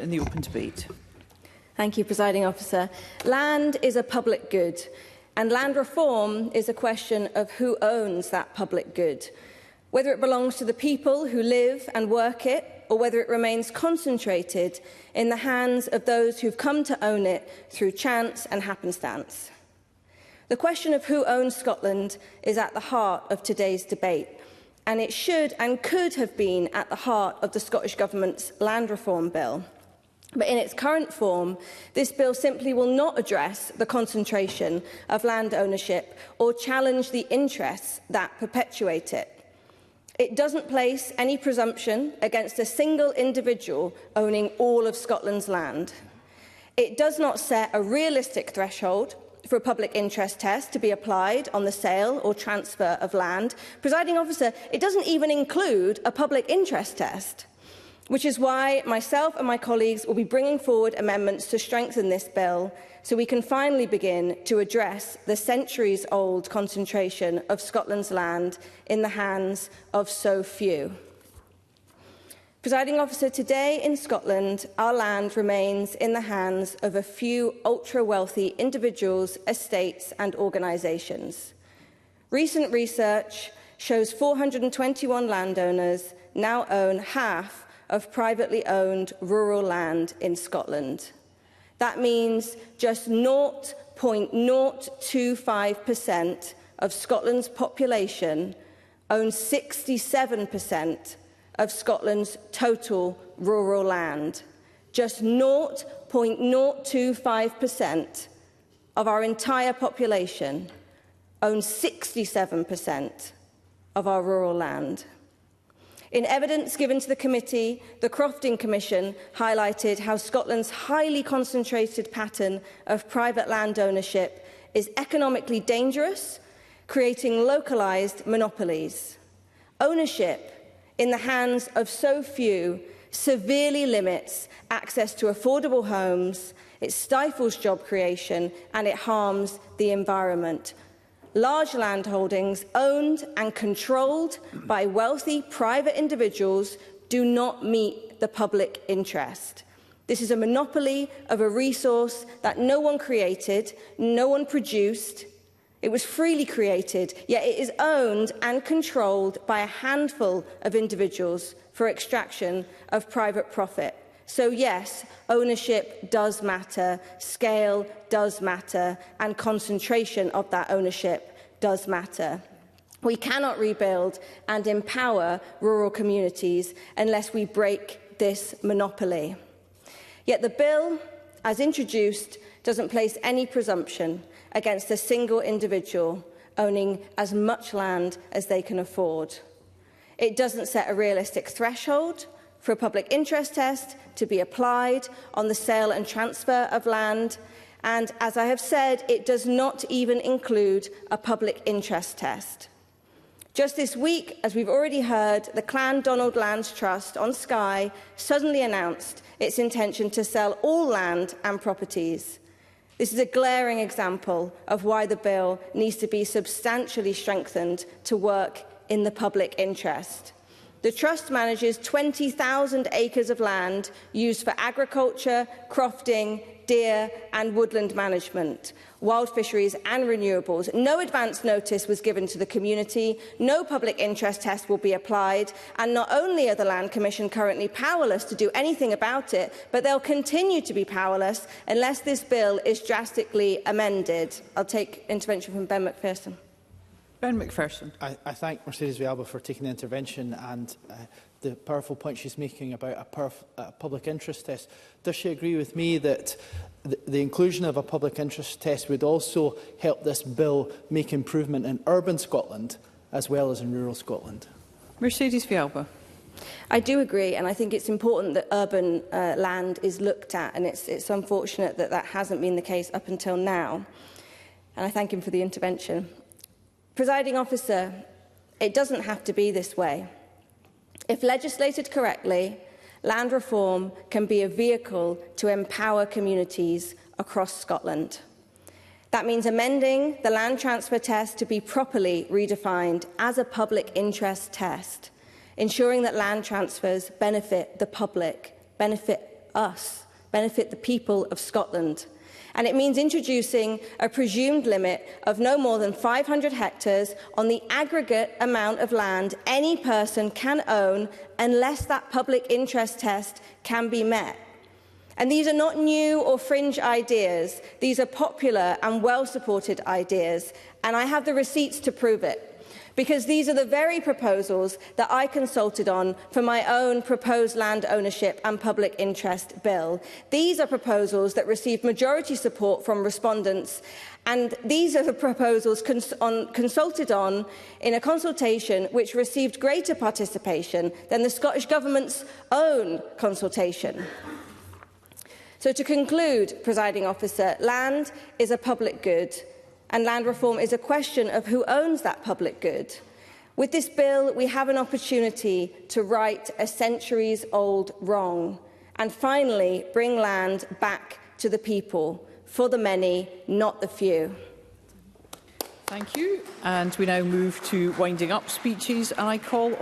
In the open debate. Thank you, Presiding Officer. Land is a public good, and land reform is a question of who owns that public good, whether it belongs to the people who live and work it, or whether it remains concentrated in the hands of those who've come to own it through chance and happenstance. The question of who owns Scotland is at the heart of today's debate, and it should and could have been at the heart of the Scottish Government's land reform bill. But in its current form, this bill simply will not address the concentration of land ownership or challenge the interests that perpetuate it. It doesn't place any presumption against a single individual owning all of Scotland's land. It does not set a realistic threshold for a public interest test to be applied on the sale or transfer of land. Presiding Officer, it doesn't even include a public interest test, which is why myself and my colleagues will be bringing forward amendments to strengthen this bill so we can finally begin to address the centuries-old concentration of Scotland's land in the hands of so few. Presiding Officer, today in Scotland, our land remains in the hands of a few ultra-wealthy individuals, estates and organisations. Recent research shows 421 landowners now own half of privately owned rural land in Scotland. That means just 0.025% of Scotland's population owns 67% of Scotland's total rural land. Just 0.025% of our entire population owns 67% of our rural land. In evidence given to the committee, the Crofting Commission highlighted how Scotland's highly concentrated pattern of private land ownership is economically dangerous, creating localised monopolies. Ownership in the hands of so few severely limits access to affordable homes, it stifles job creation and it harms the environment. Large land holdings owned and controlled by wealthy private individuals do not meet the public interest. This is a monopoly of a resource that no one created, no one produced. It was freely created, yet it is owned and controlled by a handful of individuals for extraction of private profit. So yes, ownership does matter, scale does matter, and concentration of that ownership does matter. We cannot rebuild and empower rural communities unless we break this monopoly. Yet the bill, as introduced, doesn't place any presumption against a single individual owning as much land as they can afford. It doesn't set a realistic threshold for a public interest test to be applied on the sale and transfer of land, and, as I have said, it does not even include a public interest test. Just this week, as we've already heard, the Clandonald Lands Trust on Skye suddenly announced its intention to sell all land and properties. This is a glaring example of why the bill needs to be substantially strengthened to work in the public interest. The Trust manages 20,000 acres of land used for agriculture, crofting, deer and woodland management, wild fisheries and renewables. No advance notice was given to the community, no public interest test will be applied, and not only are the Land Commission currently powerless to do anything about it, but they'll continue to be powerless unless this bill is drastically amended. I'll take intervention from Ben Macpherson. Ben Macpherson. I thank Mercedes Villalba for taking the intervention and the powerful point she's making about a public interest test. Does she agree with me that the inclusion of a public interest test would also help this bill make improvement in urban Scotland as well as in rural Scotland? Mercedes Villalba. I do agree, and I think it's important that urban land is looked at, and it's unfortunate that that hasn't been the case up until now. And I thank him for the intervention. Presiding Officer, it doesn't have to be this way. If legislated correctly, land reform can be a vehicle to empower communities across Scotland. That means amending the land transfer test to be properly redefined as a public interest test, ensuring that land transfers benefit the public, benefit us, benefit the people of Scotland. And it means introducing a presumed limit of no more than 500 hectares on the aggregate amount of land any person can own unless that public interest test can be met. And these are not new or fringe ideas. These are popular and well-supported ideas, and I have the receipts to prove it. Because these are the very proposals that I consulted on for my own proposed land ownership and public interest bill. These are proposals that received majority support from respondents, and these are the proposals consulted on in a consultation which received greater participation than the Scottish Government's own consultation. So to conclude, Presiding Officer, land is a public good, and land reform is a question of who owns that public good. With this bill, we have an opportunity to right a centuries-old wrong and finally bring land back to the people, for the many, not the few. Thank you. And we now move to winding up speeches, and I call on